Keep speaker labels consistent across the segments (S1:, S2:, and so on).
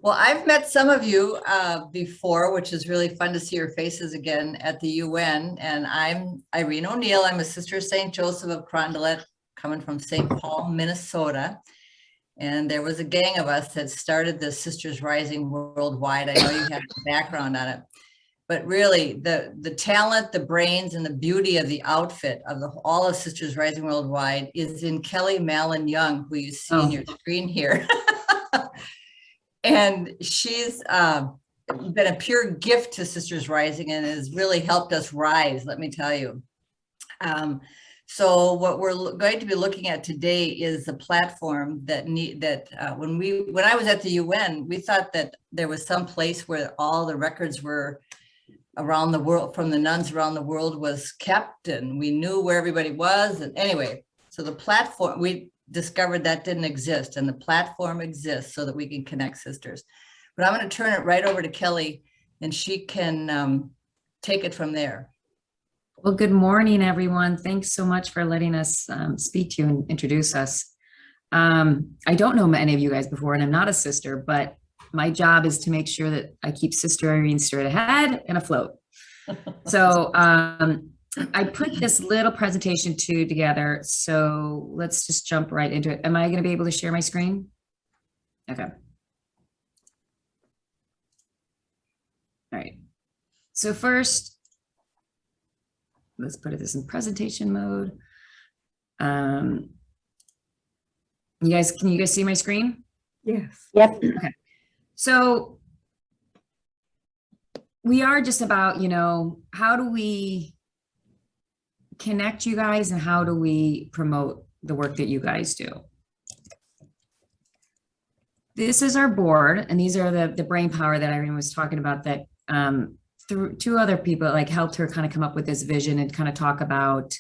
S1: Well, I've met some of you before, which is really fun to see your faces again at the UN. And I'm Irene O'Neill. I'm a Sister of St. Joseph of Carondelet, coming from St. Paul, Minnesota. And there was a gang of us that started the Sisters Rising Worldwide. I know you have a background on it, but really the talent, the brains, and the beauty of the outfit of all of Sisters Rising Worldwide is in Kelly Mallon Young, who you see on your screen here. And she's been a pure gift to Sisters Rising and has really helped us rise, let me tell you. So what we're going to be looking at today is the platform that when I was at the UN, we thought that there was some place where all the records were around the world, from the nuns around the world, was kept, and we knew where everybody was. And anyway, so the platform, we discovered that didn't exist, and the platform exists so that we can connect sisters. But I'm going to turn it right over to Kelly, and she can take it from there.
S2: Well, good morning, everyone. Thanks so much for letting us speak to you and introduce us. I don't know any of you guys before, and I'm not a sister, but my job is to make sure that I keep Sister Irene straight ahead and afloat. So I put this little presentation together, so let's just jump right into it. Am I going to be able to share my screen? Okay. All right. So first, let's put this in presentation mode. Can you guys see my screen?
S3: Yes.
S4: Yep.
S2: Okay. So we are just about, how do we connect you guys and how do we promote the work that you guys do? This is our board, and these are the brain power that Irene was talking about, that through two other people helped her kind of come up with this vision and kind of talk about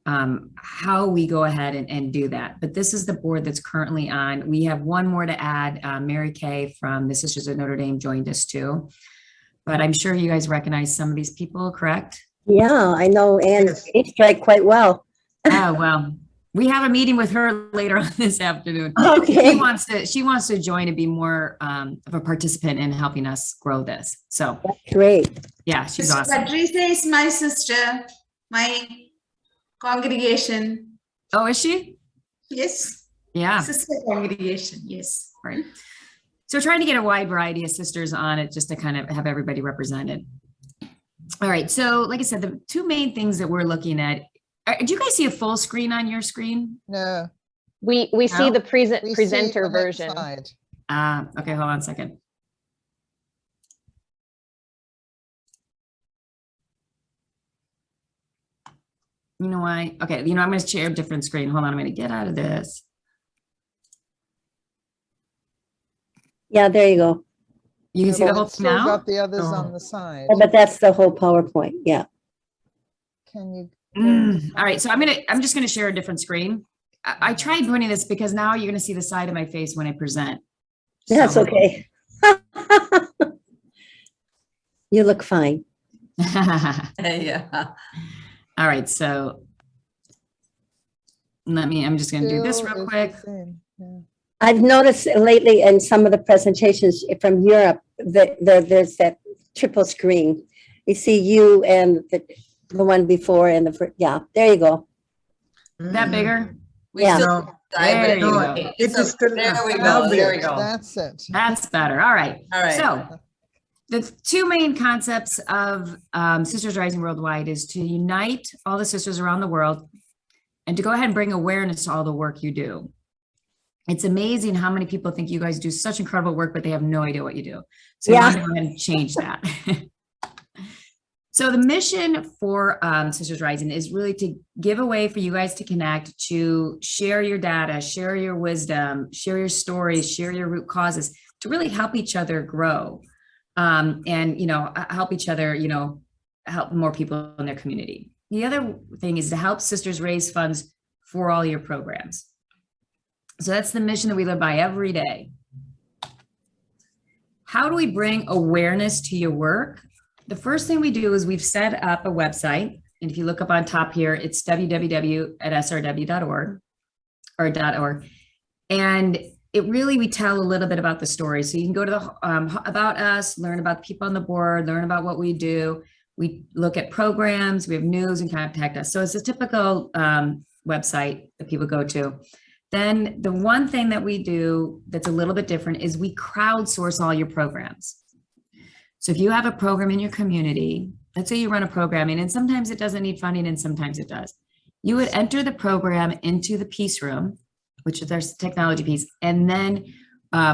S2: how we go ahead and do that. But this is the board that's currently on. We have one more to add. Mary Kay from the Sisters of Notre Dame joined us too. But I'm sure you guys recognize some of these people, correct?
S4: Yeah, I know Anne strike quite well.
S2: Oh, well, we have a meeting with her later on this afternoon.
S4: Okay.
S2: She wants to join and be more of a participant in helping us grow this. So
S4: That's great.
S2: yeah, she's
S3: Sister
S2: awesome.
S3: Patricia is my sister, my congregation.
S2: Oh, is she?
S3: Yes.
S2: Yeah.
S3: Sister congregation. Yes.
S2: Right. So we're trying to get a wide variety of sisters on it just to kind of have everybody represented. All right. So like I said, the two main things that we're looking at, do you guys see a full screen on your screen?
S5: No.
S6: We see the presenter version.
S2: Okay, hold on a second. You know why? Okay, I'm going to share a different screen. Hold on, I'm going to get out of this.
S4: Yeah, there you go.
S2: You can see the whole thing now?
S5: Got the others on the side.
S4: Oh, but that's the whole PowerPoint. Yeah.
S5: Can you?
S2: All right, so I'm just going to share a different screen. I tried putting this because now you're going to see the side of my face when I present.
S4: That's
S2: So-
S4: okay. You look fine.
S1: Yeah.
S2: All right, so I'm just going to do this real quick.
S5: Yeah.
S4: I've noticed lately in some of the presentations from Europe that there's that triple screen. You see you and the one before and yeah, there you go.
S2: That bigger?
S1: We
S4: Yeah.
S1: still
S2: There you go.
S1: There we go. There we go.
S5: That's it.
S2: That's better. All right.
S1: All right.
S2: So the two main concepts of Sisters Rising Worldwide is to unite all the sisters around the world and to go ahead and bring awareness to all the work you do. It's amazing how many people think you guys do such incredible work, but they have no idea what you do. So we want to go ahead and change that. So the mission for Sisters Rising is really to give a way for you guys to connect, to share your data, share your wisdom, share your stories, share your root causes, to really help each other grow and, help each other, help more people in their community. The other thing is to help sisters raise funds for all your programs. So that's the mission that we live by every day. How do we bring awareness to your work? The first thing we do is we've set up a website. And if you look up on top here, it's www.srw.org or .org. And it really, we tell a little bit about the story. So you can go to the about us, learn about the people on the board, learn about what we do. We look at programs, we have news, and contact us. So it's a typical website that people go to. Then the one thing that we do that's a little bit different is we crowdsource all your programs. So if you have a program in your community, let's say you run a programming, and sometimes it doesn't need funding and sometimes it does. You would enter the program into the PeaceRoom, which is our technology piece, and then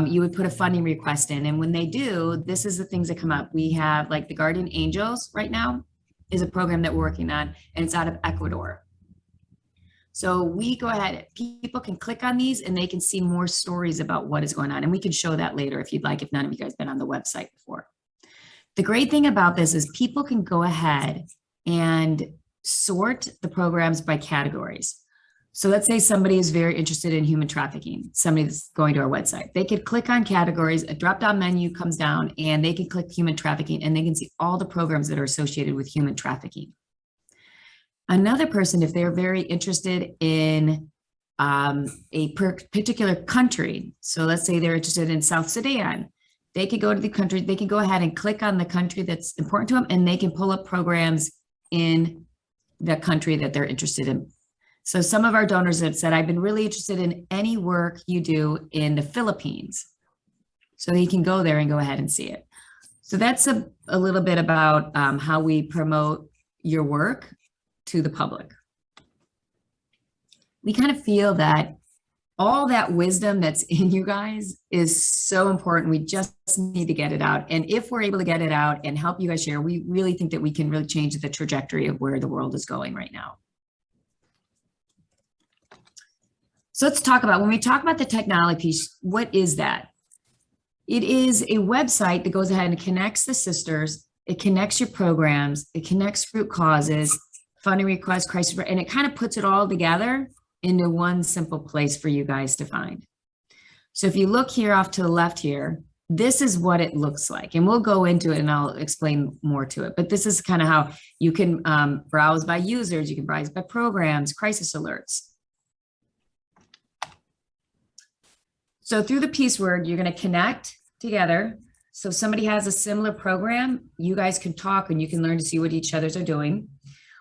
S2: you would put a funding request in. And when they do, this is the things that come up. We have like the Guardian Angels right now is a program that we're working on, and it's out of Ecuador. So we go ahead, people can click on these and they can see more stories about what is going on. And we can show that later if you'd like, if none of you guys been on the website before. The great thing about this is people can go ahead and sort the programs by categories. So let's say somebody is very interested in human trafficking, somebody that's going to our website. They could click on categories, a drop-down menu comes down, and they can click human trafficking, and they can see all the programs that are associated with human trafficking. Another person, if they're very interested in a particular country, so let's say they're interested in South Sudan, they could go to the country, they can go ahead and click on the country that's important to them, and they can pull up programs in the country that they're interested in. So some of our donors have said, I've been really interested in any work you do in the Philippines. So you can go there and go ahead and see it. So that's a little bit about how we promote your work to the public. We kind of feel that all that wisdom that's in you guys is so important. We just need to get it out. And if we're able to get it out and help you guys share, we really think that we can really change the trajectory of where the world is going right now. So let's talk about, when we talk about the technology piece, what is that? It is a website that goes ahead and connects the sisters. It connects your programs. It connects root causes, funding requests, crisis, and it kind of puts it all together into one simple place for you guys to find. So if you look here off to the left here, this is what it looks like. And we'll go into it and I'll explain more to it. But this is kind of how you can browse by users, you can browse by programs, crisis alerts. So through the Peace Word, you're going to connect together. So if somebody has a similar program, you guys can talk and you can learn to see what each other's are doing.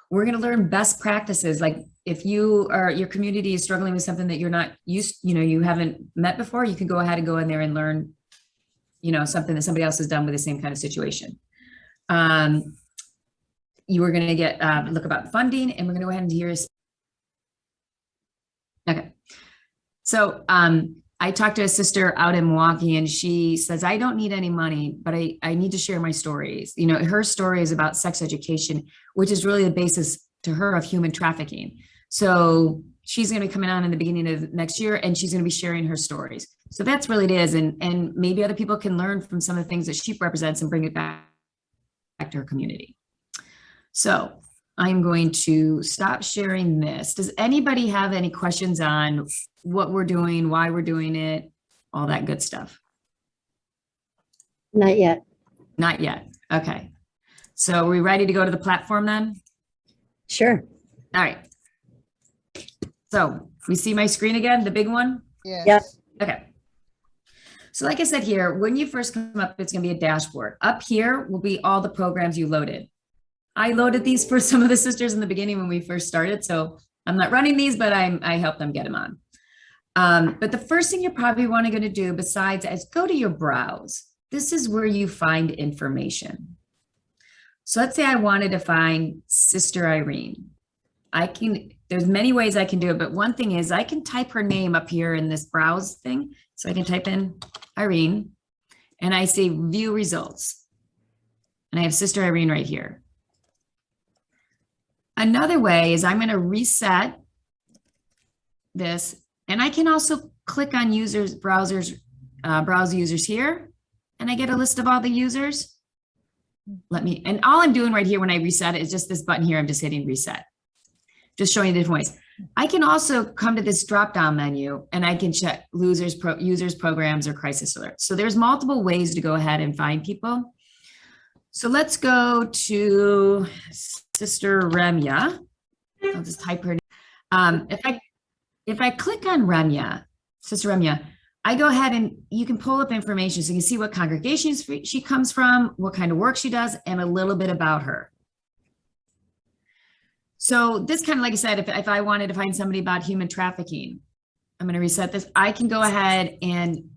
S2: We're going to learn best practices. Like if your community is struggling with something that you're not used, you haven't met before, you can go ahead and go in there and learn, something that somebody else has done with the same kind of situation. You are going to get look about funding, and we're going to go ahead and hear. Okay. So I talked to a sister out in Milwaukee, and she says, I don't need any money, but I need to share my stories. Her story is about sex education, which is really the basis to her of human trafficking. So she's going to be coming on in the beginning of next year, and she's going to be sharing her stories. So that's really it is. And maybe other people can learn from some of the things that she represents and bring it back to her community. So I'm going to stop sharing this. Does anybody have any questions on what we're doing, why we're doing it, all that good stuff?
S4: Not yet.
S2: Not yet. Okay. So are we ready to go to the platform then?
S4: Sure.
S2: All right. So we see my screen again, the big one?
S5: Yes.
S4: Yep.
S2: Okay. So like I said here, when you first come up, it's going to be a dashboard. Up here will be all the programs you loaded. I loaded these for some of the sisters in the beginning when we first started. So I'm not running these, but I help them get them on. But the first thing you're probably going to do besides is go to your browse. This is where you find information. So let's say I wanted to find Sister Irene. There's many ways I can do it, but one thing is I can type her name up here in this browse thing. So I can type in Irene and I say view results. And I have Sister Irene right here. Another way is I'm going to reset this, and I can also click on users, browse users here, and I get a list of all the users. And all I'm doing right here when I reset it is just this button here. I'm just hitting reset, just showing you the different ways. I can also come to this drop-down menu and I can check users, programs, or crisis alerts. So there's multiple ways to go ahead and find people. So let's go to Sister Remya. I'll just type her name. If I click on Remya, Sister Remya, I go ahead and you can pull up information so you can see what congregations she comes from, what kind of work she does, and a little bit about her. So this kind of, like I said, if I wanted to find somebody about human trafficking, I'm going to reset this. I can go ahead and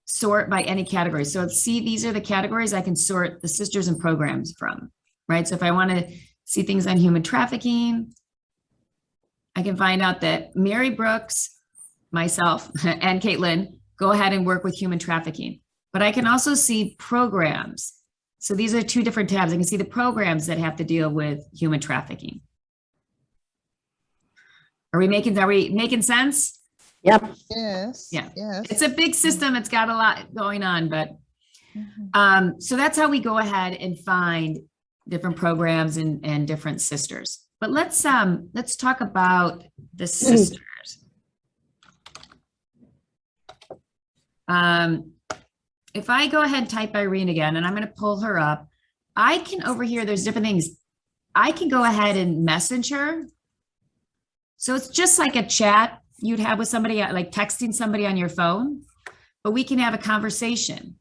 S2: sort by any category. So see, these are the categories I can sort the sisters and programs from, right? So if I want to see things on human trafficking, I can find out that Mary Brooks, myself, and Caitlin go ahead and work with human trafficking. But I can also see programs. So these are two different tabs. I can see the programs that have to deal with human trafficking. Are we making sense?
S4: Yep.
S5: Yes.
S2: Yeah.
S5: Yes.
S2: It's a big system. It's got a lot going on, but
S5: Mhm.
S2: so that's how we go ahead and find different programs and different sisters. But let's talk about the sisters. If I go ahead and type Irene again, and I'm going to pull her up, I can over here, there's different things. I can go ahead and message her. So it's just like a chat you'd have with somebody, like texting somebody on your phone, but we can have a conversation.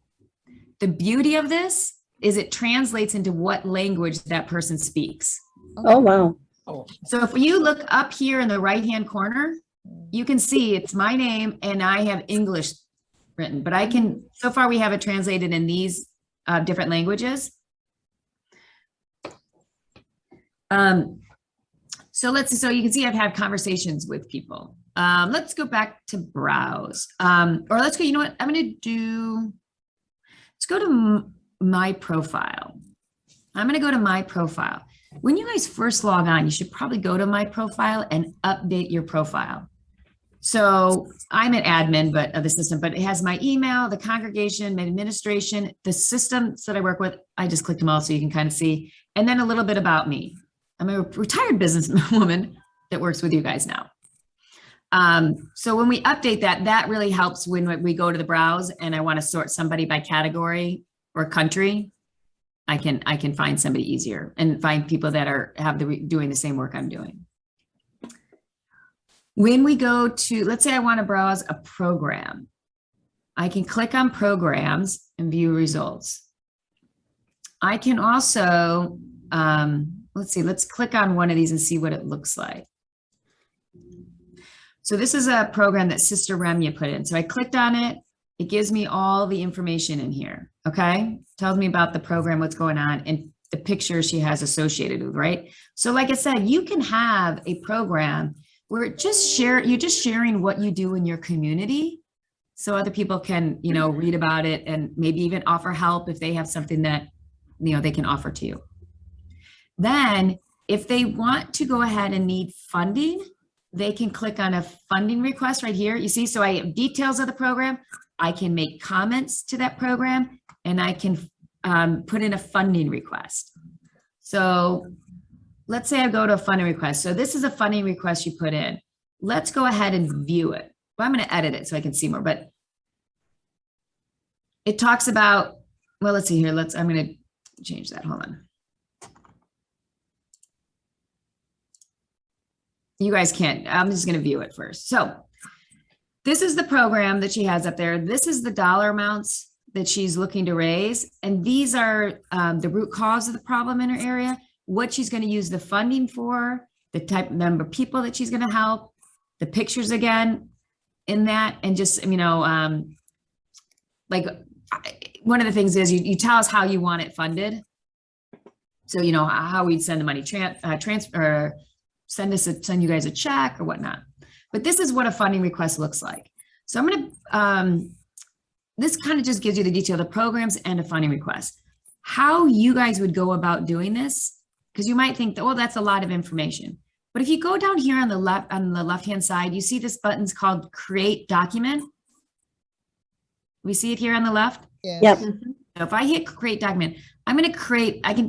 S2: The beauty of this is it translates into what language that person speaks.
S4: Oh, wow.
S2: So if you look up here in the right-hand corner, you can see it's my name and I have English written, but I can, so far we have it translated in these different languages. So you can see I've had conversations with people. Let's go back to browse, or let's go, you know what, let's go to my profile. I'm going to go to my profile. When you guys first log on, you should probably go to my profile and update your profile. So I'm an admin of the system, but it has my email, the congregation, my administration, the systems that I work with. I just clicked them all so you can kind of see. And then a little bit about me. I'm a retired businesswoman that works with you guys now. So when we update that, that really helps when we go to the browse and I want to sort somebody by category or country. I can find somebody easier and find people that doing the same work I'm doing. When we go to, let's say I want to browse a program, I can click on programs and view results. I can also, let's click on one of these and see what it looks like. So this is a program that Sister Remya put in. So I clicked on it. It gives me all the information in here, okay? Tells me about the program, what's going on, and the pictures she has associated with, right? So like I said, you can have a program where you're just sharing what you do in your community so other people can, read about it and maybe even offer help if they have something that, they can offer to you. Then if they want to go ahead and need funding, they can click on a funding request right here. You see, so I have details of the program. I can make comments to that program and I can put in a funding request. So let's say I go to a funding request. So this is a funding request you put in. Let's go ahead and view it. Well, I'm going to edit it so I can see more, but it talks about, well, let's see here. I'm going to change that. Hold on. You guys can't, I'm just going to view it first. So this is the program that she has up there. This is the dollar amounts that she's looking to raise. And these are the root cause of the problem in her area, what she's going to use the funding for, the type of number of people that she's going to help, the pictures again in that. And just, like one of the things is you tell us how you want it funded. So, how we'd send the money, transfer, send you guys a check or whatnot. But this is what a funding request looks like. So I'm going to, this kind of just gives you the detail of the programs and a funding request. How you guys would go about doing this, because you might think that, well, that's a lot of information. But if you go down here on the left-hand side, you see this button's called Create Document. We see it here on the left?
S5: Yes.
S4: Yep.
S2: So if I hit Create Document, I can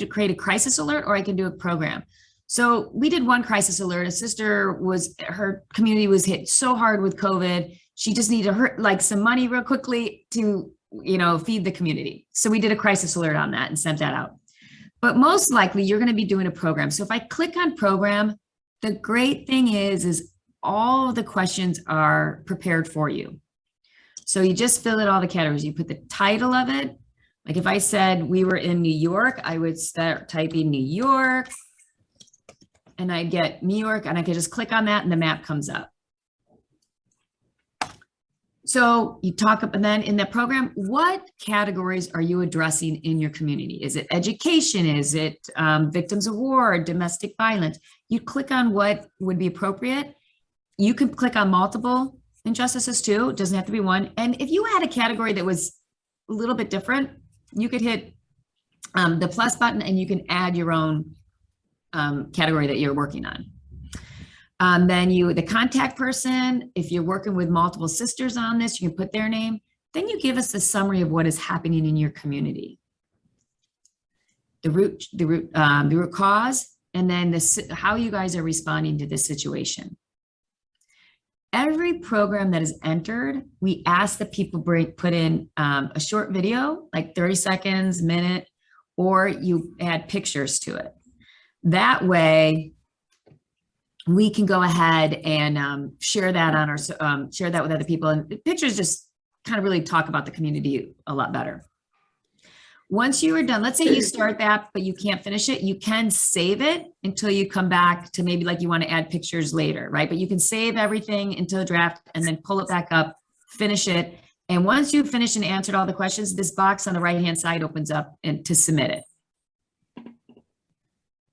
S2: create a crisis alert or I can do a program. So we did one crisis alert. A sister her community was hit so hard with COVID. She just needed some money real quickly to, feed the community. So we did a crisis alert on that and sent that out. But most likely you're going to be doing a program. So if I click on program, the great thing is all of the questions are prepared for you. So you just fill in all the categories. You put the title of it. Like if I said we were in New York, I would start typing New York and I get New York and I could just click on that and the map comes up. So you talk up, and then in the program, what categories are you addressing in your community? Is it education? Is it victims of war, domestic violence? You click on what would be appropriate. You can click on multiple injustices too. It doesn't have to be one. And if you had a category that was a little bit different, you could hit the plus button and you can add your own category that you're working on. Then the contact person, if you're working with multiple sisters on this, you can put their name. Then you give us a summary of what is happening in your community. The root cause, and then how you guys are responding to this situation. Every program that is entered, we ask the people put in a short video, like 30 seconds, minute, or you add pictures to it. That way, we can go ahead and share that on our share that with other people. And the pictures just kind of really talk about the community a lot better. Once you are done, let's say you start that, but you can't finish it, you can save it until you come back to maybe like you want to add pictures later, right? But you can save everything into a draft and then pull it back up, finish it. And once you've finished and answered all the questions, this box on the right-hand side opens up and to submit it.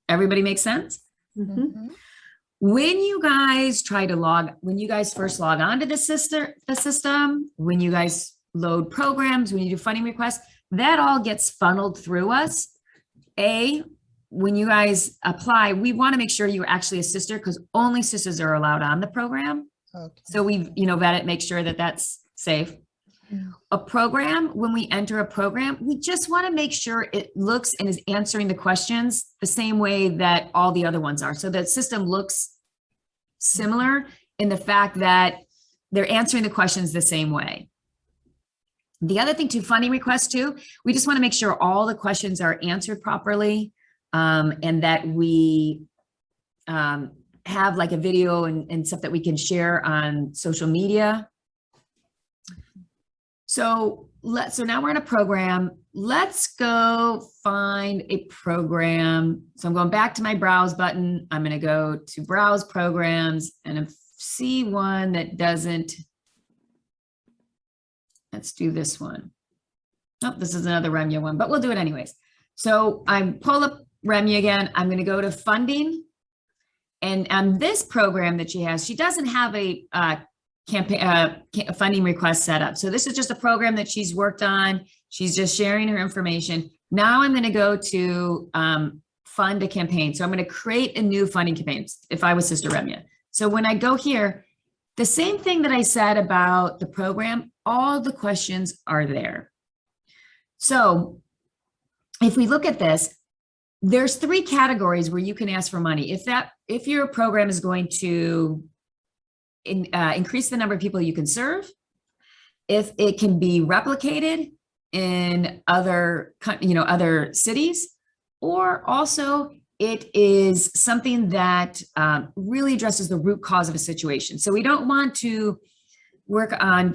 S2: Everybody make sense?
S3: Mm-hmm.
S2: When you guys when you guys first log onto the system, when you guys load programs, when you do funding requests, that all gets funneled through us. When you guys apply, we want to make sure you're actually a sister because only sisters are allowed on the program.
S5: Okay.
S2: So we've, vet it, make sure that that's safe. A program, when we enter a program, we just want to make sure it looks and is answering the questions the same way that all the other ones are. So the system looks similar in the fact that they're answering the questions the same way. The other thing to funding requests too, we just want to make sure all the questions are answered properly and that we have like a video and stuff that we can share on social media. So now we're in a program. Let's go find a program. So I'm going back to my browse button. I'm going to go to browse programs and see one that doesn't. Let's do this one. Oh, this is another Remya one, but we'll do it anyways. So I pull up Remya again. I'm going to go to funding. And on this program that she has, she doesn't have a campaign funding request set up. So this is just a program that she's worked on. She's just sharing her information. Now I'm going to go to fund a campaign. So I'm going to create a new funding campaign if I was Sister Remya. So when I go here, the same thing that I said about the program, all the questions are there. So if we look at this, there's 3 categories where you can ask for money. If your program is going to increase the number of people you can serve, if it can be replicated in other cities, or also it is something that really addresses the root cause of a situation. So we don't want to work on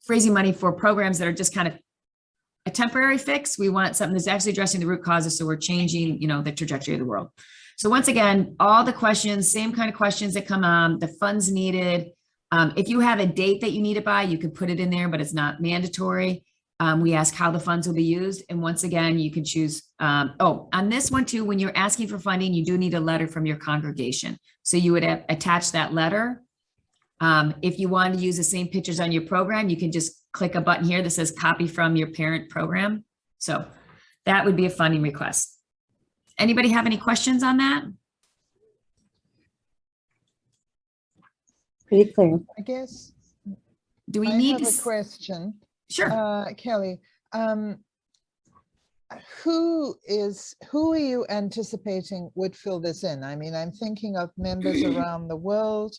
S2: raising money for programs that are just kind of a temporary fix. We want something that's actually addressing the root causes. So we're changing, the trajectory of the world. So once again, all the questions, same kind of questions that come on, the funds needed. If you have a date that you need it by, you can put it in there, but it's not mandatory. We ask how the funds will be used. And once again, you can choose, on this one too, when you're asking for funding, you do need a letter from your congregation. So you would attach that letter. If you want to use the same pictures on your program, you can just click a button here that says copy from your parent program. So that would be a funding request. Anybody have any questions on that?
S4: Pretty clear.
S5: I guess
S2: Do we
S5: I
S2: need
S5: have
S2: to?
S5: a question.
S2: Sure.
S5: Kelly, who are you anticipating would fill this in? I mean, I'm thinking of members around the world.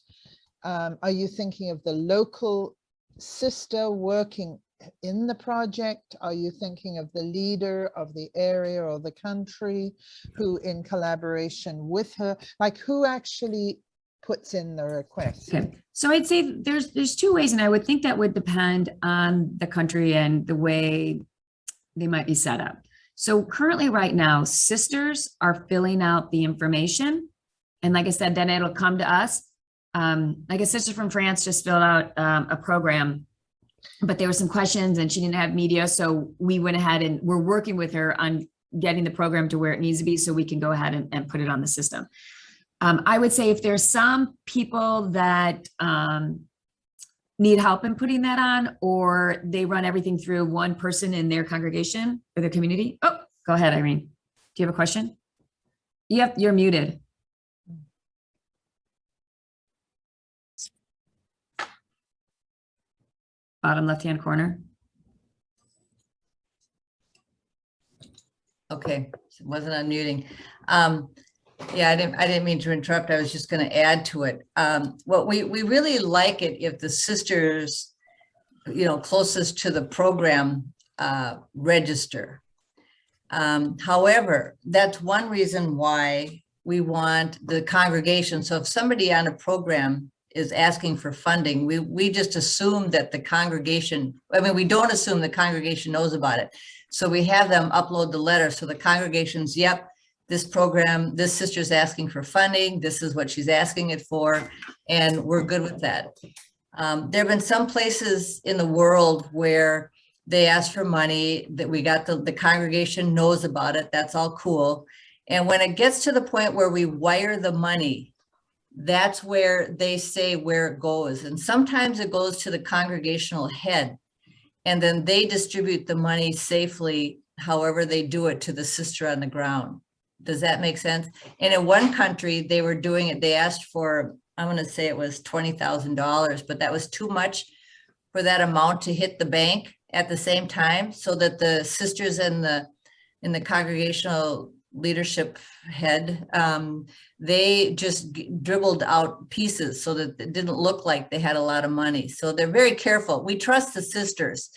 S5: Are you thinking of the local sister working in the project? Are you thinking of the leader of the area or the country who in collaboration with her, like who actually puts in the request?
S2: Okay, so I'd say there's two ways, and I would think that would depend on the country and the way they might be set up. So currently right now, sisters are filling out the information. And like I said, then it'll come to us. Like a sister from France just filled out a program, but there were some questions and she didn't have media. So we went ahead and we're working with her on getting the program to where it needs to be so we can go ahead and put it on the system. I would say if there's some people that need help in putting that on, or they run everything through one person in their congregation or their community. Oh, go ahead, Irene. Do you have a question? Yep, you're muted. Bottom left-hand corner.
S1: Okay, it wasn't unmuting. Yeah, I didn't mean to interrupt. I was just going to add to it. What we really like it if the sisters, closest to the program register. However, that's one reason why we want the congregation. So if somebody on a program is asking for funding, we just assume that the congregation, we don't assume the congregation knows about it. So we have them upload the letter. So the congregation's, yep, this program, this sister's asking for funding. This is what she's asking it for. And we're good with that. There have been some places in the world where they ask for money that we got the congregation knows about it. That's all cool. And when it gets to the point where we wire the money, that's where they say where it goes. And sometimes it goes to the congregational head, and then they distribute the money safely, however they do it, to the sister on the ground. Does that make sense? And in one country, they were doing it, they asked for, I'm going to say it was $20,000, but that was too much for that amount to hit the bank at the same time, so that the sisters in the congregational leadership head, they just dribbled out pieces so that it didn't look like they had a lot of money. So they're very careful. We trust the sisters.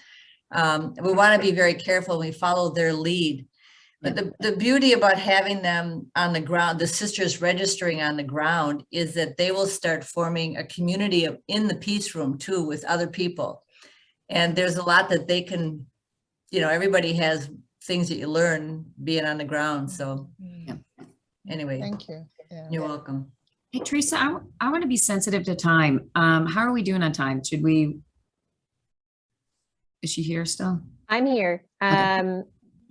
S1: We want to be very careful. We follow their lead. But the beauty about having them on the ground, the sisters registering on the ground, is that they will start forming a community in the peace room too with other people. And there's a lot that they can, everybody has things that you learn being on the ground. So anyway,
S5: Thank you. Yeah.
S1: You're welcome.
S2: Hey, Teresa, I want to be sensitive to time. How are we doing on time? Is she here still?
S6: I'm here.
S2: Okay.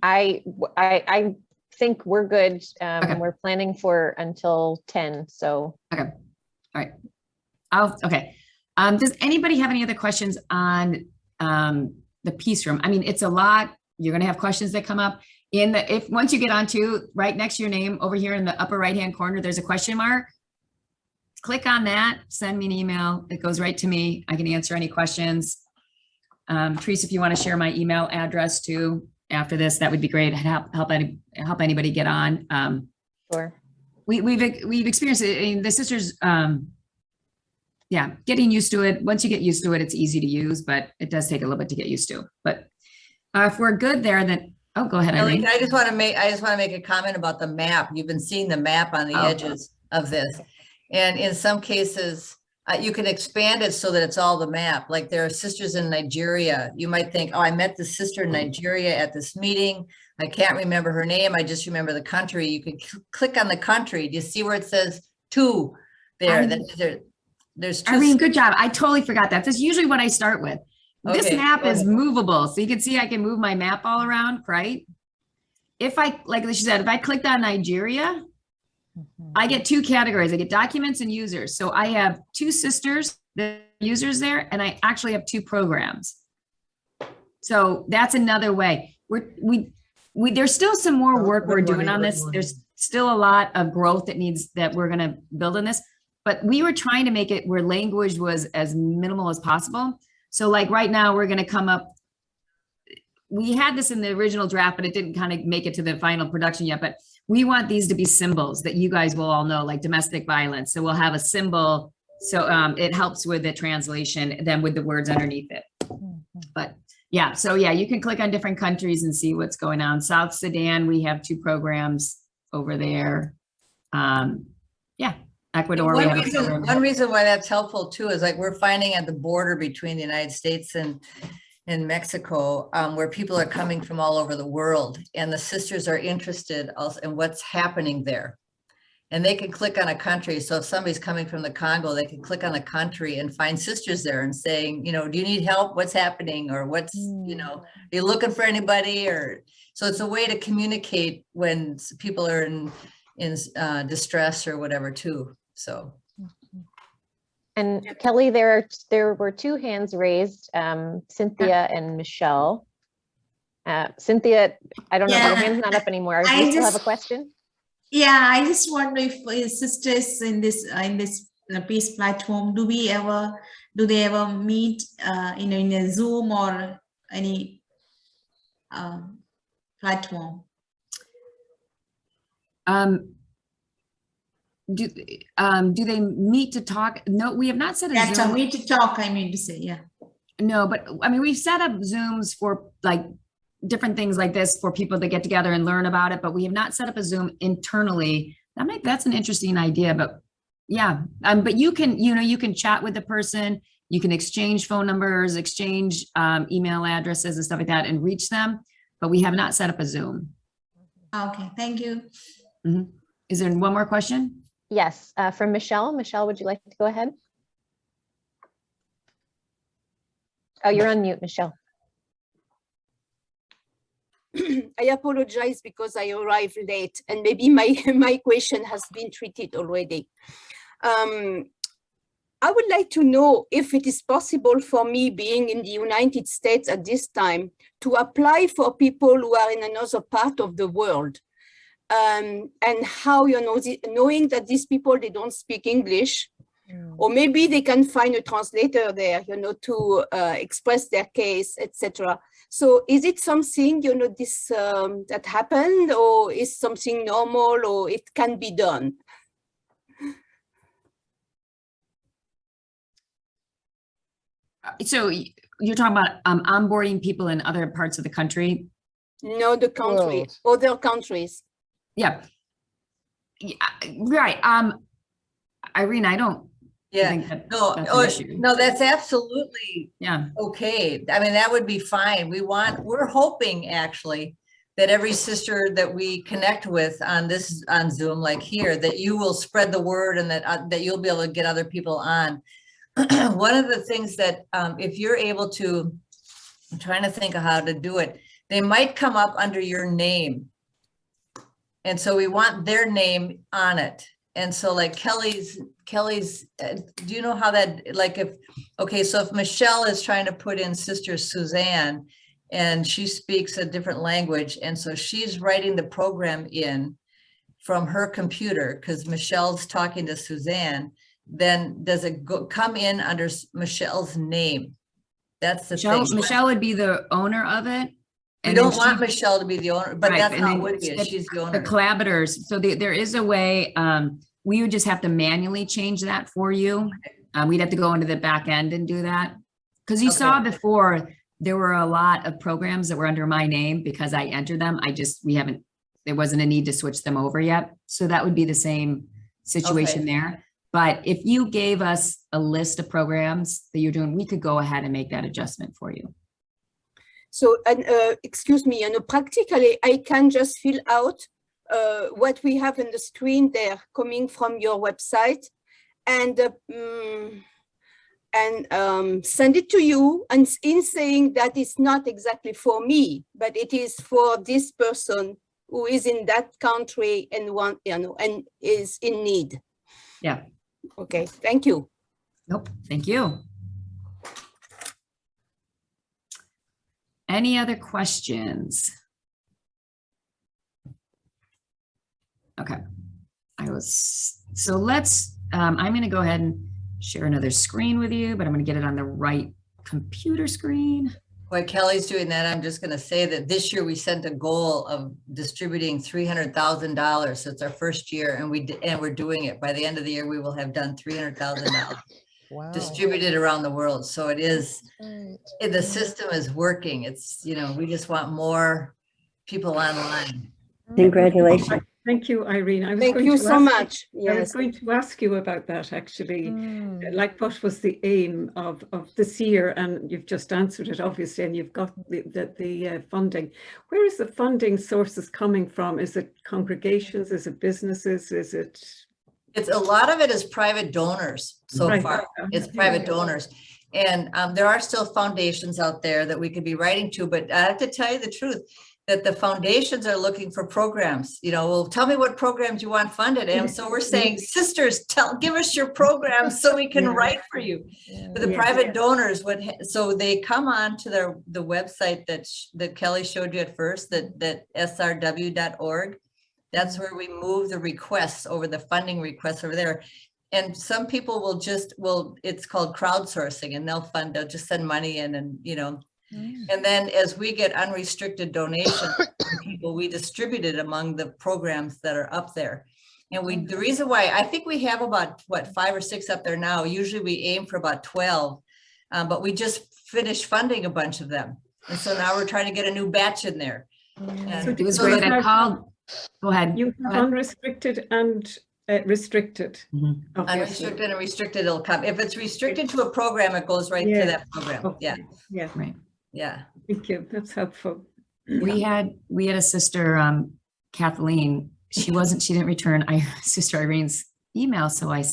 S6: I think we're good.
S2: Okay.
S6: We're planning for until 10. So.
S2: Okay. All right. Okay. Does anybody have any other questions on the peace room? It's a lot. You're going to have questions that come up once you get onto right next to your name over here in the upper right-hand corner, there's a question mark. Click on that, send me an email. It goes right to me. I can answer any questions. Teresa, if you want to share my email address too after this, that would be great. Help anybody get on.
S6: Sure.
S2: We've experienced it. The sisters, getting used to it. Once you get used to it, it's easy to use, but it does take a little bit to get used to. But if we're good there, then go ahead, Irene.
S1: I just want to make a comment about the map. You've been seeing the map on the edges of this, and in some cases you can expand it so that it's all the map. Like there are sisters in Nigeria. You might think, oh, I met the sister in Nigeria at this meeting. I can't remember her name. I just remember the country. You can click on the country. Do you see where it says to there? There's two.
S2: Irene, good job. I totally forgot that. That's usually what I start with. This
S1: Okay,
S2: map
S1: go
S2: is
S1: ahead.
S2: movable. So you can see I can move my map all around, right? Like she said, if I clicked on Nigeria, I get two categories. I get documents and users. So I have two sisters, the users there, and I actually have two programs. So that's another way. There's still some more work we're doing on this. There's still a lot of growth that we're going to build in this, but we were trying to make it where language was as minimal as possible. So like right now we're going to come up, we had this in the original draft, but it didn't kind of make it to the final production yet, but we want these to be symbols that you guys will all know, like domestic violence. So we'll have a symbol. So it helps with the translation then with the words underneath it. But you can click on different countries and see what's going on. South Sudan, we have two programs over there. Ecuador, we have a program.
S1: One reason why that's helpful too is like we're finding at the border between the United States and Mexico, where people are coming from all over the world, and the sisters are interested also in what's happening there. And they can click on a country. So if somebody's coming from the Congo, they can click on a country and find sisters there and saying, you know, do you need help? What's happening? Or what's, you know, are you looking for anybody? Or so it's a way to communicate when people are in distress or whatever too. So.
S6: And Kelly, there were two hands raised, Cynthia and Michelle. Cynthia, I don't know, your
S3: Yeah.
S6: hand's not up anymore. Do
S3: I
S6: you still have a
S3: just-
S6: question?
S3: Yeah, I just wonder if sisters in this peace platform, do they ever meet in a Zoom or any platform?
S2: Do they meet to talk? No, we have not set a
S3: That's
S2: Zoom.
S3: a way to talk, I mean to say, yeah.
S2: No, but I mean, we've set up Zooms for like different things like this for people to get together and learn about it, but we have not set up a Zoom internally. That's an interesting idea, but yeah. But you can chat with the person, you can exchange phone numbers, exchange email addresses and stuff like that and reach them, but we have not set up a Zoom.
S3: Okay, thank you.
S2: Mhm. Is there one more question?
S6: Yes, from Michelle. Michelle, would you like to go ahead? Oh, you're on mute, Michelle.
S7: I apologize because I arrived late and maybe my question has been treated already. I would like to know if it is possible for me, being in the United States at this time, to apply for people who are in another part of the world. And how, knowing that these people, they don't speak English, or maybe they can find a translator there, to express their case, etc. So is it something, this that happened, or is something normal, or it can be done?
S2: So you're talking about onboarding people in other parts of the country?
S7: No, the country, other countries.
S2: Yeah. Right. Irene, I don't think that's an issue.
S1: No, that's absolutely
S2: Yeah.
S1: okay. I mean, that would be fine. We're hoping actually that every sister that we connect with on Zoom, like here, that you will spread the word and that you'll be able to get other people on. One of the things that if you're able to, I'm trying to think of how to do it, they might come up under your name. And so we want their name on it. And so like Kelly's, do you know how that, like so if Michelle is trying to put in Sister Suzanne and she speaks a different language, and so she's writing the program in from her computer because Michelle's talking to Suzanne, then does it come in under Michelle's name? That's the thing.
S2: Michelle would be the owner of it.
S1: We don't want Michelle to be the owner, but
S2: right,
S1: that's how it would be. She's the owner.
S2: The collaborators. So there is a way, we would just have to manually change that for you. We'd have to go into the back end and do that. Because you saw before, there were a lot of programs that were under my name because I entered them. There wasn't a need to switch them over yet. So that would be the same situation there. But if you gave us a list of programs that you're doing, we could go ahead and make that adjustment for you.
S7: So, excuse me, practically, I can just fill out what we have on the screen there coming from your website and send it to you, and in saying that it's not exactly for me, but it is for this person who is in that country and and is in need.
S2: Yeah.
S7: Okay, thank you.
S2: Nope, thank you. Any other questions? Okay, so let's, I'm gonna go ahead and share another screen with you, but I'm gonna get it on the right computer screen.
S1: While Kelly's doing that, I'm just gonna say that this year we set a goal of distributing $300,000. So it's our first year and we're doing it. By the end of the year, we will have done $300,000.
S5: Wow.
S1: Distributed around the world. So it is,
S5: Right.
S1: the system is working. It's, we just want more people online.
S4: Congratulations.
S8: Thank you, Irene. I was
S7: Thank
S8: going
S7: you
S8: to
S7: so
S8: ask
S7: much.
S8: I was
S7: Yes.
S8: going to ask you about that actually.
S5: Mm.
S8: Like, what was the aim of this year? And you've just answered it, obviously, and you've got the funding. Where is the funding sources coming from? Is it congregations? Is it businesses? Is it?
S1: It's a lot of it is private donors so
S8: Right.
S1: far. It's private donors. And there are still foundations out there that we could be writing to, but I have to tell you the truth, that the foundations are looking for programs. Well, tell me what programs you want funded. And so we're saying, sisters, give us your programs so we can write for you. But the private donors so they come on to the website that Kelly showed you at first, that SRW.org. That's where we move the requests over, the funding requests over there. And some people will it's called crowdsourcing, and they'll just send money in, and and then as we get unrestricted donations from people, we distribute it among the programs that are up there. And the reason why, I think we have about 5 or 6 up there now. Usually we aim for about 12, but we just finished funding a bunch of them. And so now we're trying to get a new batch in there.
S2: It was great. I called. Go ahead.
S8: You have unrestricted and restricted.
S2: Mm-hmm.
S1: Unrestricted and restricted, it'll come. If it's restricted to a program, it goes right to that program.
S8: Okay. Yeah.
S2: Right.
S1: Yeah.
S8: Thank you. That's helpful.
S2: We had a sister, Kathleen. She didn't return Sister Irene's email. So I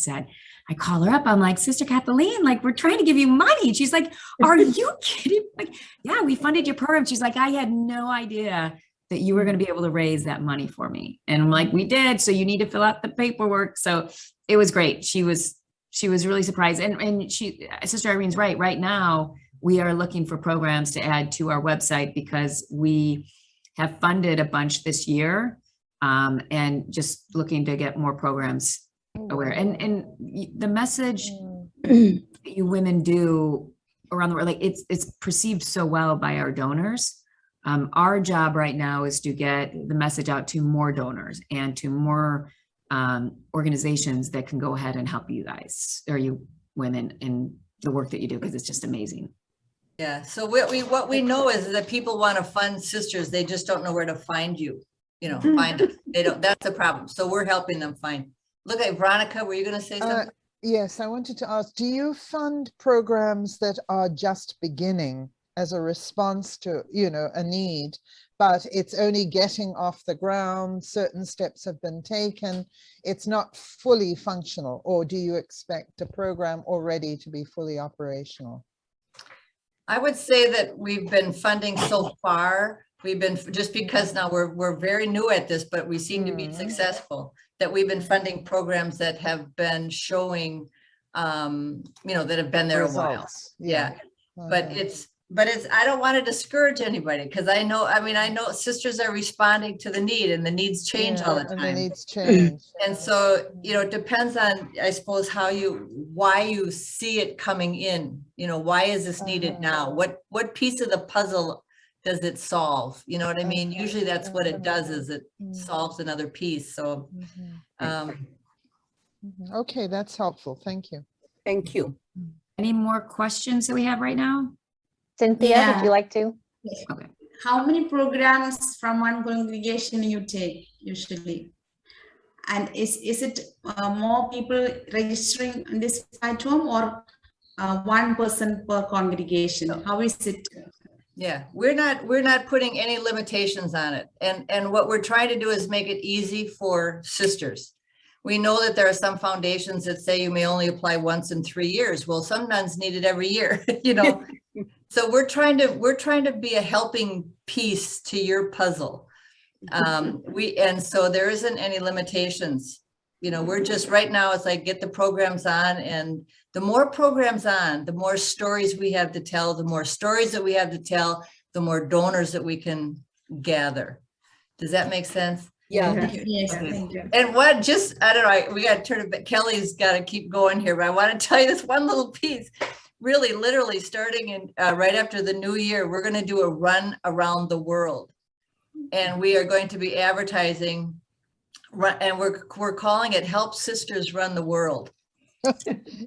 S2: call her up. I'm like, Sister Kathleen, like, we're trying to give you money. She's like, are you kidding? Like, yeah, we funded your program. She's like, I had no idea that you were going to be able to raise that money for me. And I'm like, we did. So you need to fill out the paperwork. So it was great. She was really surprised. And Sister Irene's right. Right now, we are looking for programs to add to our website because we have funded a bunch this year, and just looking to get more programs aware. And the message that you women do around the world, like it's perceived so well by our donors. Our job right now is to get the message out to more donors and to more organizations that can go ahead and help you guys, or you women, in the work that you do, because it's just amazing.
S1: Yeah. So what we know is that people want to fund sisters. They just don't know where to find you. Find us. They don't. That's the problem. So we're helping them find. Look at Veronica. Were you going to say something?
S5: Yes, I wanted to ask, do you fund programs that are just beginning as a response to, a need, but it's only getting off the ground, certain steps have been taken, it's not fully functional? Or do you expect a program already to be fully operational?
S1: I would say that we've been funding so far. We've been, just because now we're very new at this, but we seem to be successful, that we've been funding programs that have been showing, that have been there a while. Yeah. But I don't want to discourage anybody, because I know sisters are responding to the need, and the needs change all the time.
S5: And the needs change.
S1: And so, it depends on, I suppose, why you see it coming in. Why is this needed now? What piece of the puzzle does it solve? You know what I mean? Usually that's what it does, is it solves another piece. So,
S5: Okay, that's helpful. Thank you.
S7: Thank you.
S2: Any more questions that we have right now?
S6: Cynthia, would you like to?
S2: Okay.
S3: How many programs from one congregation you take usually? And is it more people registering on this platform, or one person per congregation? How is it?
S1: Yeah, we're not putting any limitations on it. And what we're trying to do is make it easy for sisters. We know that there are some foundations that say you may only apply once in 3 years. Well, some nuns need it every year, So we're trying to be a helping piece to your puzzle. And so there isn't any limitations. We're just, right now, it's like, get the programs on, and the more programs on, the more stories we have to tell, the more stories that we have to tell, the more donors that we can gather. Does that make sense?
S7: Yeah.
S3: Yes, thank you.
S1: And I don't know, we got to turn it back. Kelly's got to keep going here, but I want to tell you this one little piece. Really, literally, starting in right after the new year, we're going to do a run around the world, and we are going to be advertising, and we're calling it "Help Sisters Run the World."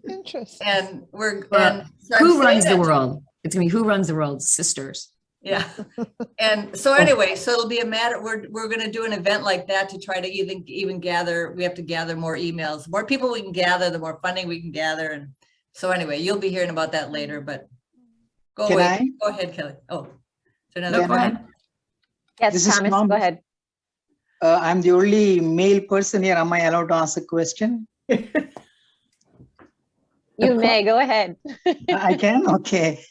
S5: Interesting.
S1: And
S2: Who runs the world? It's gonna be Who Runs the World, Sisters.
S1: Yeah. And so anyway, so it'll be a matter, we're going to do an event like that to try to even gather, we have to gather more emails. The more people we can gather, the more funding we can gather. And so anyway, you'll be hearing about that later, but go
S9: Can
S1: away.
S9: I?
S1: Go ahead, Kelly. Oh, so
S2: No,
S1: another
S2: go ahead.
S6: Yes,
S9: This is
S6: Thomas,
S9: Thomas.
S6: go ahead.
S9: I'm the only male person here. Am I allowed to ask a question?
S6: You may, go ahead.
S9: I can? Okay.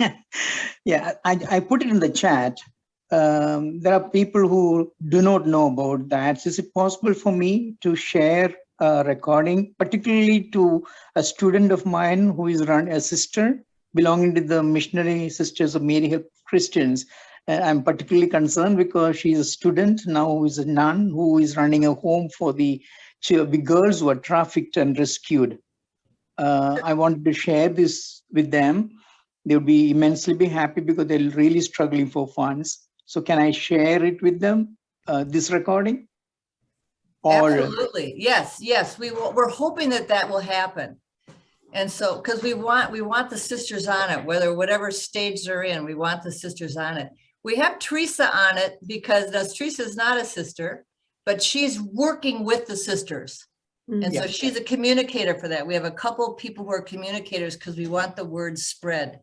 S9: Yeah, I put it in the chat. There are people who do not know about that. Is it possible for me to share a recording, particularly to a student of mine who is a sister belonging to the Missionary Sisters of Mary Help Christians? I'm particularly concerned because she's a student now who is a nun who is running a home for the girls who are trafficked and rescued. I wanted to share this with them. They would be immensely happy because they're really struggling for funds. So can I share it with them, this recording? Or
S1: Absolutely. Yes. Yes. We're hoping that will happen. And so, because we want the sisters on it, whatever stage they're in, we want the sisters on it. We have Teresa on it because Teresa's not a sister, but she's working with the sisters. And so she's a communicator for that. We have a couple of people who are communicators because we want the word spread.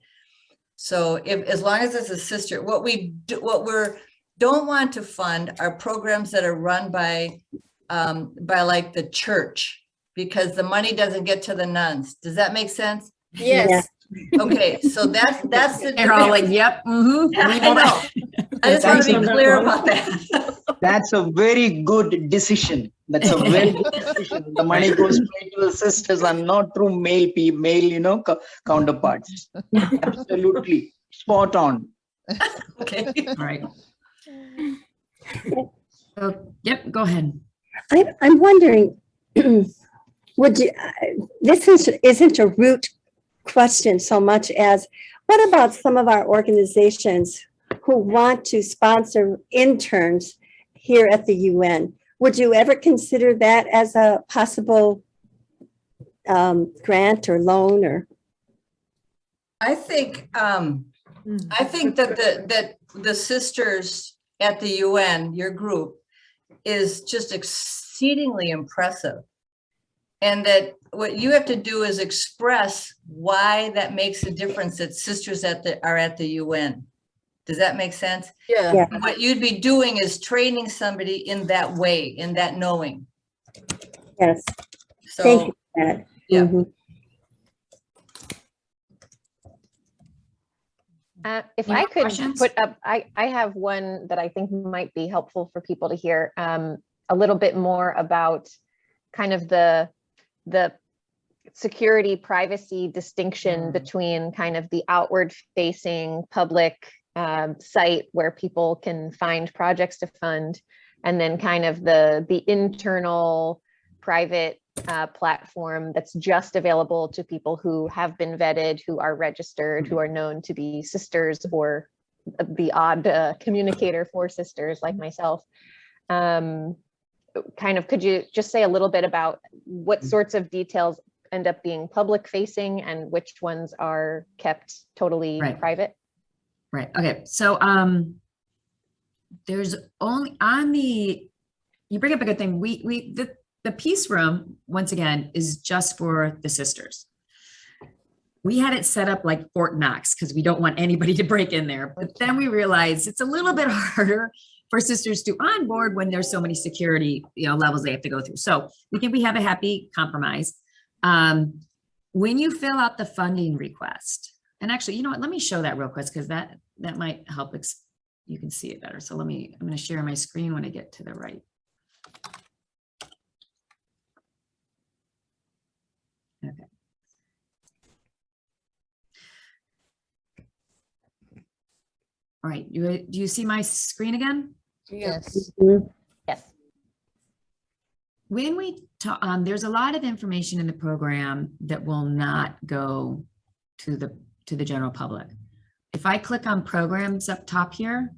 S1: So as long as it's a sister, what we don't want to fund are programs that are run by like the church, because the money doesn't get to the nuns. Does that make sense?
S7: Yes.
S1: Okay, so that's the.
S2: They're all like, yep. Mm-hmm.
S1: I know. I just want to be clear about that.
S9: that's a very good decision. That's a very good decision. The money goes straight to the sisters and not through male, counterparts. Absolutely spot on.
S1: Okay.
S2: All right. Yep, go ahead.
S4: I'm wondering, would you, this isn't a root question so much as, what about some of our organizations who want to sponsor interns here at the UN? Would you ever consider that as a possible grant or loan or?
S1: I think that the sisters at the UN, your group, is just exceedingly impressive. And that what you have to do is express why that makes a difference that sisters are at the UN. Does that make sense?
S7: Yeah.
S4: Yeah.
S1: What you'd be doing is training somebody in that way, in that knowing.
S4: Yes,
S1: So,
S4: thank you for that.
S1: yeah.
S4: Mhm.
S6: If
S2: Any
S6: I
S2: more
S6: could
S2: questions?
S6: put up, I have one that I think might be helpful for people to hear a little bit more about kind of the security privacy distinction between kind of the outward facing public site where people can find projects to fund, and then kind of the internal private platform that's just available to people who have been vetted, who are registered, who are known to be sisters or the odd communicator for sisters like myself. Kind of, could you just say a little bit about what sorts of details end up being public facing and which ones are kept totally private?
S2: Right. Okay. So there's only you bring up a good thing. The PeaceRoom, once again, is just for the sisters. We had it set up like Fort Knox because we don't want anybody to break in there. But then we realized it's a little bit harder for sisters to onboard when there's so many security levels they have to go through. So we think we have a happy compromise. When you fill out the funding request, and actually, you know what, let me show that real quick because that might help. You can see it better. So I'm going to share my screen when I get to the right. Okay. All right, do you see my screen again?
S5: Yes.
S4: Mhm.
S6: Yes.
S2: When we talk, there's a lot of information in the program that will not go to the general public. If I click on programs up top here,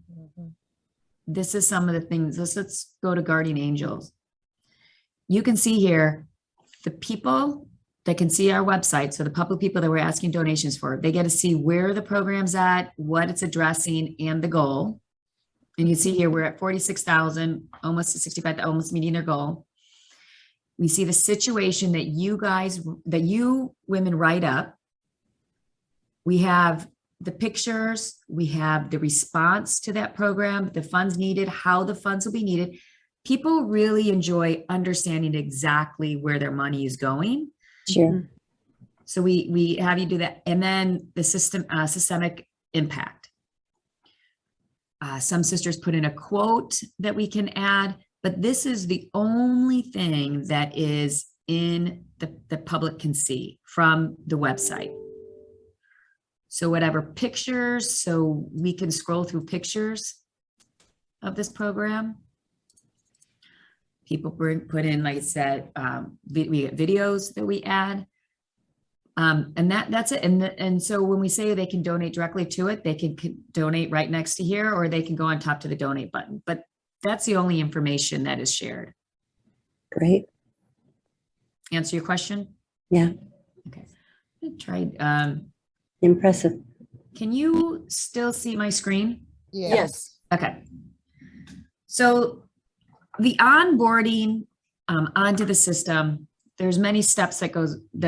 S2: this is some of the things. Let's go to Guardian Angels. You can see here, the people that can see our website. So the public people that we're asking donations for, they get to see where the program's at, what it's addressing, and the goal. And you see here, we're at 46,000, almost to 65, almost meeting their goal. We see the situation that you women write up. We have the pictures, we have the response to that program, the funds needed, how the funds will be needed. People really enjoy understanding exactly where their money is going.
S4: Sure.
S2: So we have you do that. And then the systemic impact. Some sisters put in a quote that we can add, but this is the only thing that is in the public can see from the website. So whatever pictures, so we can scroll through pictures of this program. People put in, like I said, we get videos that we add. And that's it. And so when we say they can donate directly to it, they can donate right next to here, or they can go on top to the donate button. But that's the only information that is shared.
S4: Great.
S2: Answer your question?
S4: Yeah.
S2: Okay. I tried.
S4: Impressive.
S2: Can you still see my screen?
S5: Yeah.
S7: Yes.
S2: Okay. So the onboarding onto the system, there's many steps that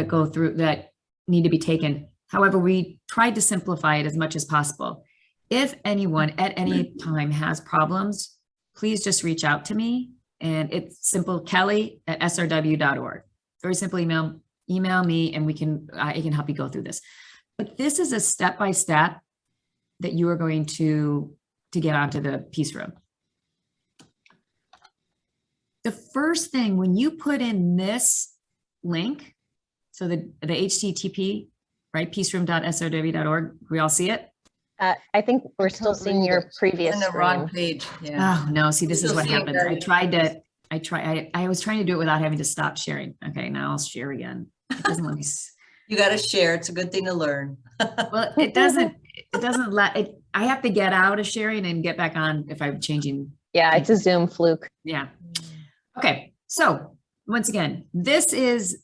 S2: go through that need to be taken. However, we tried to simplify it as much as possible. If anyone at any time has problems, please just reach out to me. And it's simple, kelly@srw.org. Very simple email me, and I can help you go through this. But this is a step-by-step that you are going to get onto the PeaceRoom. The first thing, when you put in this link, so the HTTP, right, peaceroom.srw.org, we all see it?
S6: I think we're still
S5: can't
S6: seeing
S5: read
S6: your
S5: it.
S6: previous
S1: On the wrong
S6: screen.
S1: page, yeah.
S2: Oh, no, see, this is
S1: Still
S2: what
S1: seeing
S2: happens. I was trying to do it without having to stop sharing. Okay, now I'll share again. It doesn't let me.
S1: You got to share. It's a good thing to learn.
S2: Well, it doesn't let it. I have to get out of sharing and get back on if I'm changing.
S6: Yeah, it's a Zoom fluke.
S2: Yeah. Okay. So once again, this is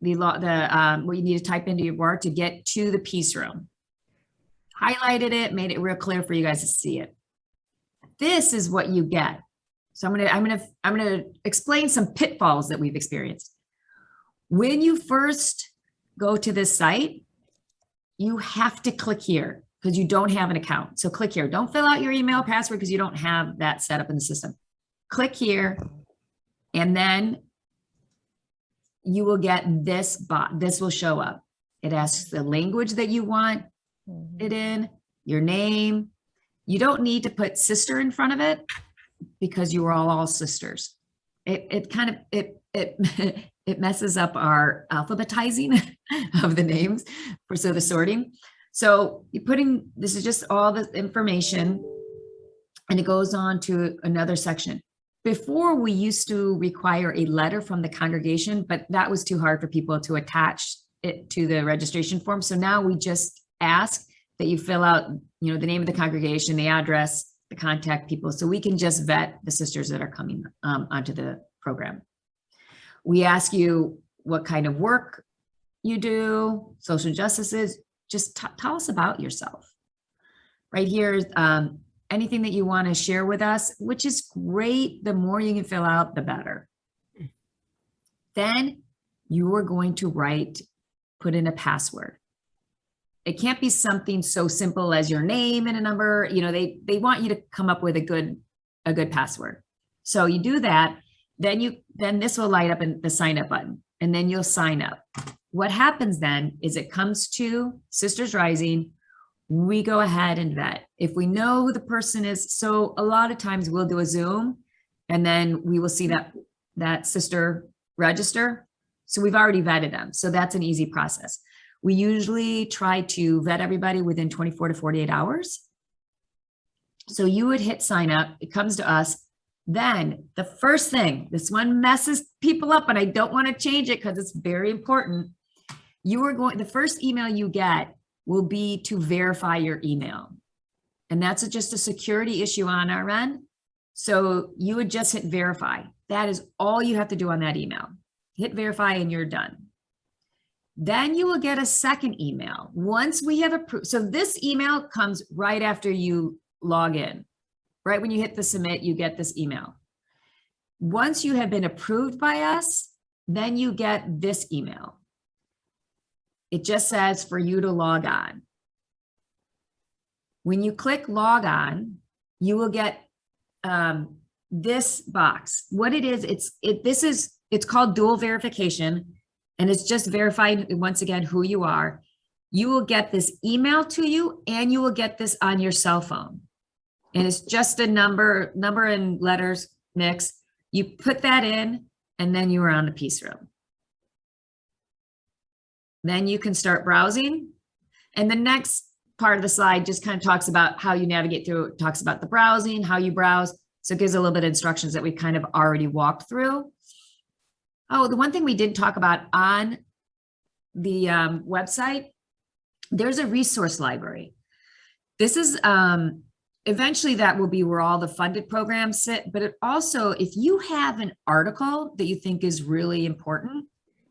S2: the what you need to type into your bar to get to the PeaceRoom. Highlighted it, made it real clear for you guys to see it. This is what you get. So I'm gonna explain some pitfalls that we've experienced. When you first go to this site, you have to click here because you don't have an account. So click here. Don't fill out your email password because you don't have that set up in the system. Click here, and then you will get this bot. This will show up. It asks the language that you want it in, your name. You don't need to put sister in front of it because you are all sisters. It messes up our alphabetizing of the names for the sorting. So this is just all the information, and it goes on to another section. Before, we used to require a letter from the congregation, but that was too hard for people to attach it to the registration form. So now we just ask that you fill out, the name of the congregation, the address, the contact people, so we can just vet the sisters that are coming onto the program. We ask you what kind of work you do, social justices. Just tell us about yourself. Right here, anything that you want to share with us, which is great. The more you can fill out, the better. Then you are going to put in a password. It can't be something so simple as your name and a number. They want you to come up with a good password. So you do that. Then this will light up in the sign up button, and then you'll sign up. What happens then is it comes to Sisters Rising. We go ahead and vet. If we know who the person is, so a lot of times we'll do a Zoom, and then we will see that sister register. So we've already vetted them. So that's an easy process. We usually try to vet everybody within 24 to 48 hours. So you would hit sign up. It comes to us. Then the first thing, this one messes people up, and I don't want to change it because it's very important. The first email you get will be to verify your email. And that's just a security issue on our end. So you would just hit verify. That is all you have to do on that email. Hit verify and you're done. Then you will get a second email. Once we have approved, so this email comes right after you log in. Right when you hit the submit, you get this email. Once you have been approved by us, then you get this email. It just says for you to log on. When you click log on, you will get this box. What it is, it's called dual verification, and it's just verifying once again who you are. You will get this email to you, and you will get this on your cell phone. And it's just a number and letters mix. You put that in, and then you are on the PeaceRoom. Then you can start browsing. And the next part of the slide just kind of talks about how you navigate through. It talks about the browsing, how you browse. So it gives a little bit of instructions that we kind of already walked through. Oh, the one thing we didn't talk about on the website, there's a resource library. This is, eventually that will be where all the funded programs sit, but it also, if you have an article that you think is really important,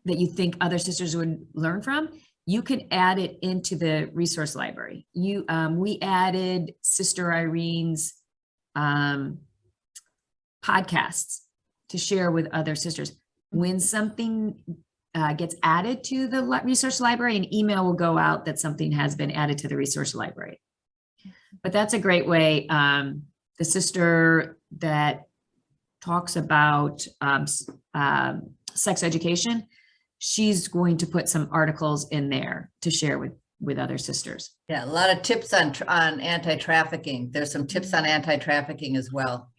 S2: that you think other sisters would learn from, you can add it into the resource library. We added Sister Irene's podcasts to share with other sisters. When something gets added to the resource library, an email will go out that something has been added to the resource library. But that's a great way. The sister that talks about sex education, she's going to put some articles in there to share with other sisters.
S1: Yeah, a lot of tips on anti-trafficking. There's some tips on anti-trafficking as well.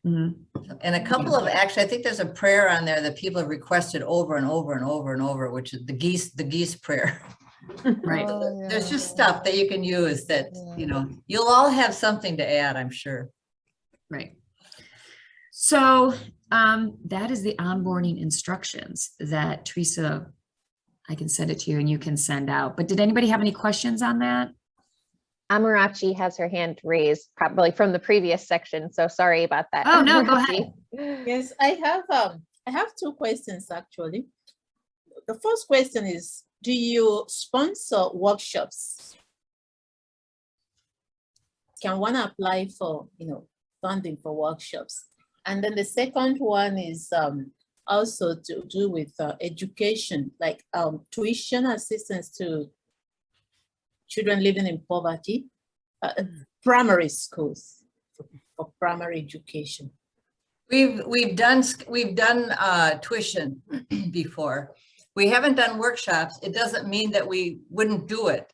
S1: Mm-hmm. And a couple of, actually, I think there's a prayer on there that people have requested over and over and over and over, which is the geese prayer. Right.
S5: Oh, yeah.
S1: There's just stuff that you can use that, you know, you'll all have something to add, I'm sure.
S2: Right. So that is the onboarding instructions that Teresa, I can send it to you and you can send out. But did anybody have any questions on that?
S6: Amarachi has her hand raised, probably from the previous section. So sorry about that.
S2: Oh, no, go ahead.
S10: Yes, I have two questions actually. The first question is, do you sponsor workshops? Can one apply for, funding for workshops? And then the second one is also to do with education, like tuition assistance to children living in poverty, primary schools for primary education.
S1: We've done tuition before. We haven't done workshops. It doesn't mean that we wouldn't do it.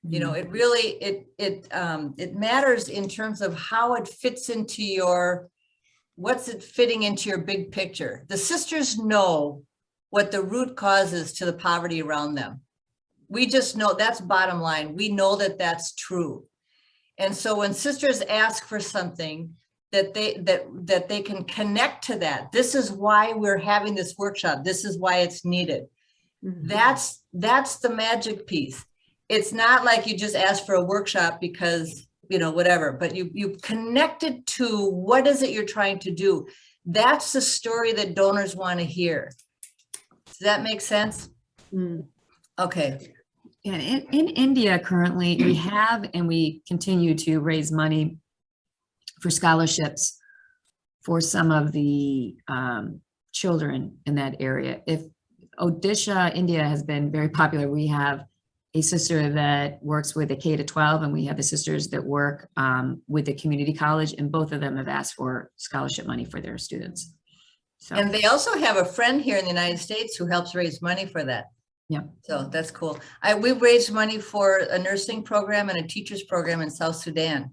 S1: You know, it really, it matters in terms of how it fits into what's it fitting into your big picture. The sisters know what the root cause is to the poverty around them. We just know that's bottom line. We know that that's true. And so when sisters ask for something that they can connect to that, this is why we're having this workshop. This is why it's needed. Mm-hmm. That's the magic piece. It's not like you just ask for a workshop because, whatever, but you connect it to what is it you're trying to do. That's the story that donors want to hear. Does that make sense? Mm. Okay.
S2: And in India currently, we have and we continue to raise money for scholarships for some of the children in that area. If Odisha, India has been very popular. We have a sister that works with a K-12, and we have the sisters that work with the community college, and both of them have asked for scholarship money for their students. So.
S1: And they also have a friend here in the United States who helps raise money for that.
S2: Yeah.
S1: So that's cool. We've raised money for a nursing program and a teacher's program in South Sudan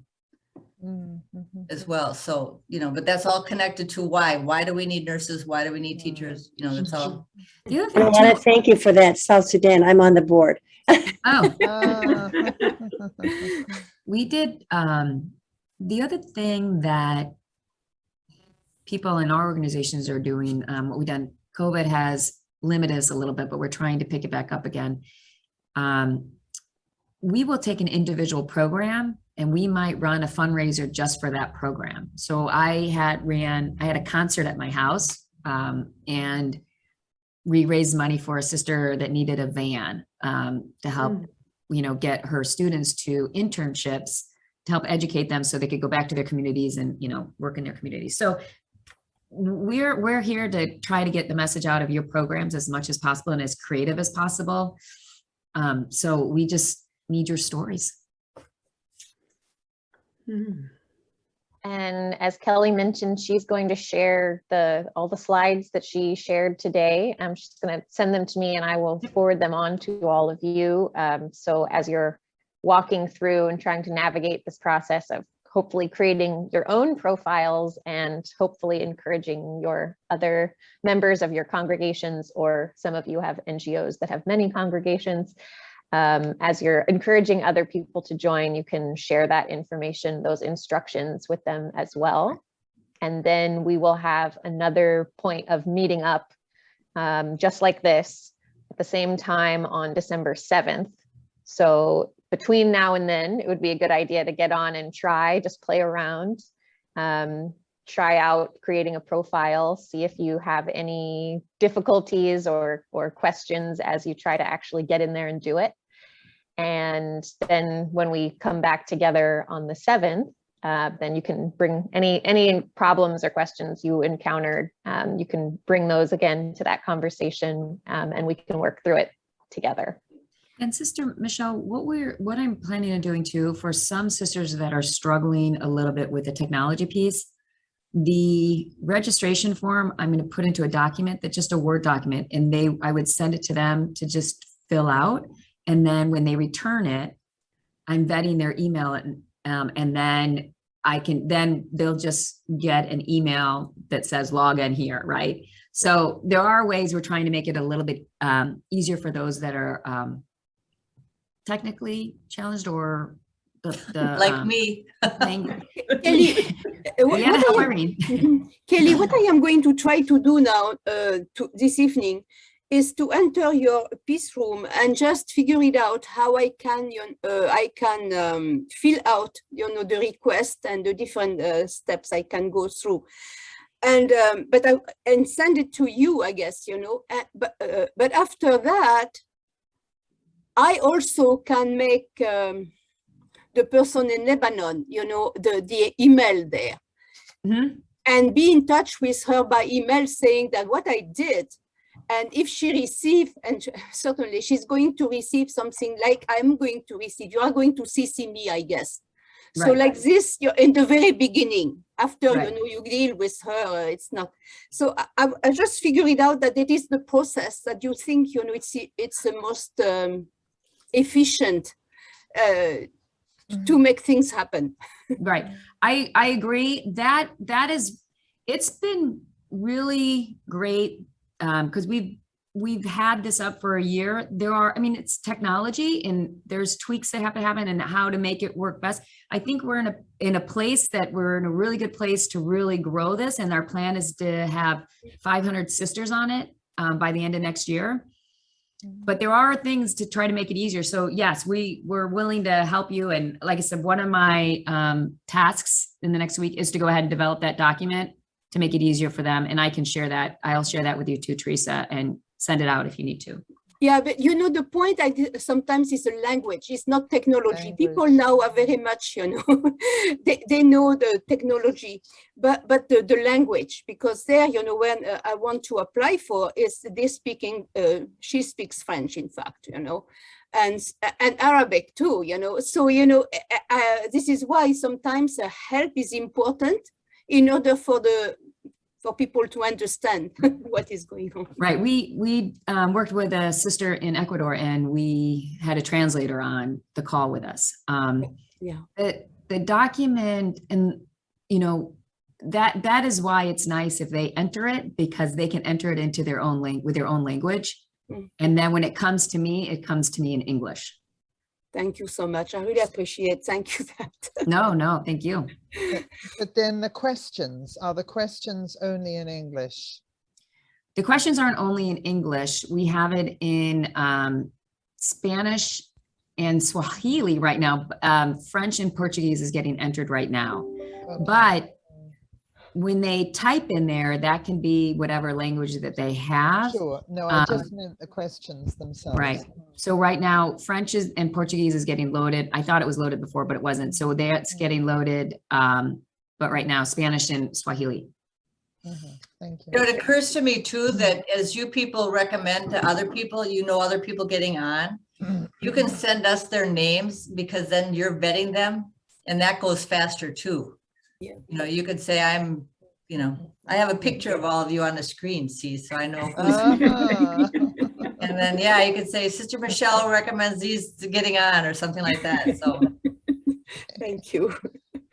S1: as well. So, but that's all connected to why. Why do we need nurses? Why do we need teachers? That's all.
S4: I want to thank you for that, South Sudan. I'm on the board.
S2: Oh. We did, the other thing that people in our organizations are doing, what we've done, COVID has limited us a little bit, but we're trying to pick it back up again. We will take an individual program and we might run a fundraiser just for that program. So I had a concert at my house, and we raised money for a sister that needed a van to help, get her students to internships to help educate them so they could go back to their communities and, work in their communities. So we're here to try to get the message out of your programs as much as possible and as creative as possible. So we just need your stories.
S6: And as Kelly mentioned, she's going to share all the slides that she shared today. She's going to send them to me and I will forward them on to all of you. So as you're walking through and trying to navigate this process of hopefully creating your own profiles and hopefully encouraging your other members of your congregations, or some of you have NGOs that have many congregations. As you're encouraging other people to join, you can share that information, those instructions with them as well. And then we will have another point of meeting up just like this at the same time on December 7th. So between now and then, it would be a good idea to get on and just play around, try out creating a profile, see if you have any difficulties or questions as you try to actually get in there and do it. And then when we come back together on the 7th, then you can bring any problems or questions you encountered. You can bring those again to that conversation, and we can work through it together.
S2: And Sister Michelle, what I'm planning on doing too, for some sisters that are struggling a little bit with the technology piece, the registration form, I'm going to put into a document that's just a Word document, and I would send it to them to just fill out. And then when they return it, I'm vetting their email, and then they'll just get an email that says log in here, right? So there are ways we're trying to make it a little bit easier for those that are technically challenged or
S1: like me.
S7: Kelly, Kelly, what I am going to try to do now this evening is to enter your PeaceRoom and just figure it out how I can fill out the request and the different steps I can go through, and and send it to you, I guess, but after that I also can make the person in Lebanon, the email there, and be in touch with her by email saying that what I did. And if she receives, and certainly she's going to receive something like I'm going to receive, you are going to CC me, I guess. So like this, you're in the very beginning, after, you deal with her, it's not. So I just figured it out that it is the process that you think, it's the most efficient to make things happen.
S2: Right. I agree that it's been really great. Because we've had this up for a year. It's technology and there's tweaks that have to happen and how to make it work best. I think we're in a place that we're in a really good place to really grow this. And our plan is to have 500 sisters on it by the end of next year. But there are things to try to make it easier. So yes, we're willing to help you. And like I said, one of my tasks in the next week is to go ahead and develop that document to make it easier for them. And I can share that. I'll share that with you too, Teresa, and send it out if you need to.
S7: Yeah, but the point sometimes is the language, it's not technology. People now are very much, they know the technology, but the language, because there, when I want to apply for is she speaks French, in fact, and Arabic too, so, this is why sometimes help is important in order for people to understand what is going on.
S2: Right. We worked with a sister in Ecuador and we had a translator on the call with us. The document, and that is why it's nice if they enter it, because they can enter it into their own with their own language. And then when it comes to me in English.
S7: Thank you so much. I really appreciate it. Thank you.
S2: No, thank you.
S5: But then are the questions only in English?
S2: The questions aren't only in English. We have it in Spanish and Swahili right now. French and Portuguese is getting entered right now. Okay. But when they type in there, that can be whatever language that they have.
S5: Sure. No, I just meant the questions themselves.
S2: Right. So right now, French is and Portuguese is getting loaded. I thought it was loaded before, but it wasn't. So that's getting loaded. But right now, Spanish and Swahili.
S5: Thank you.
S1: You know, it occurs to me too, that as you people recommend to other people, you know, other people getting on, you can send us their names, because then you're vetting them and that goes faster too.
S7: Yeah.
S1: You know, you could say, I'm, you know, I have a picture of all of you on the screen, see, so I know who's.
S5: Uh-huh.
S1: And then, yeah, you could say, Sister Michelle recommends these to getting on, or something like that. So,
S7: Thank you.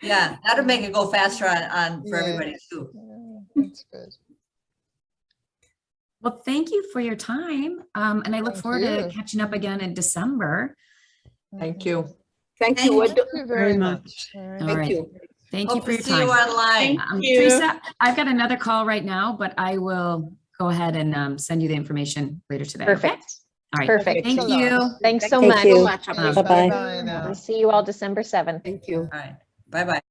S1: yeah, that'll make it go faster on for
S5: Yeah.
S1: everybody too.
S5: Yeah, that's good.
S2: Well, thank you for your time. And I look
S5: Thank
S2: forward to
S5: you.
S2: catching up again in December.
S7: Thank you. Thank you.
S5: Thank you very much.
S2: All
S7: Thank
S2: right.
S7: you.
S2: Thank you
S1: Hope
S2: for
S1: to
S2: your
S1: see you
S2: time.
S1: online.
S10: Thank you.
S2: Teresa, I've got another call right now, but I will go ahead and send you the information later today. okay?
S6: Perfect.
S2: All right.
S6: Perfect.
S2: Thank
S5: Thanks a
S2: you.
S5: lot.
S6: Thanks so
S4: Thank
S6: much.
S4: you.
S7: Much.
S2: Bye-bye.
S4: Bye-bye.
S5: Bye now.
S6: We'll see you all December 7th.
S7: Thank you.
S1: All right, bye-bye.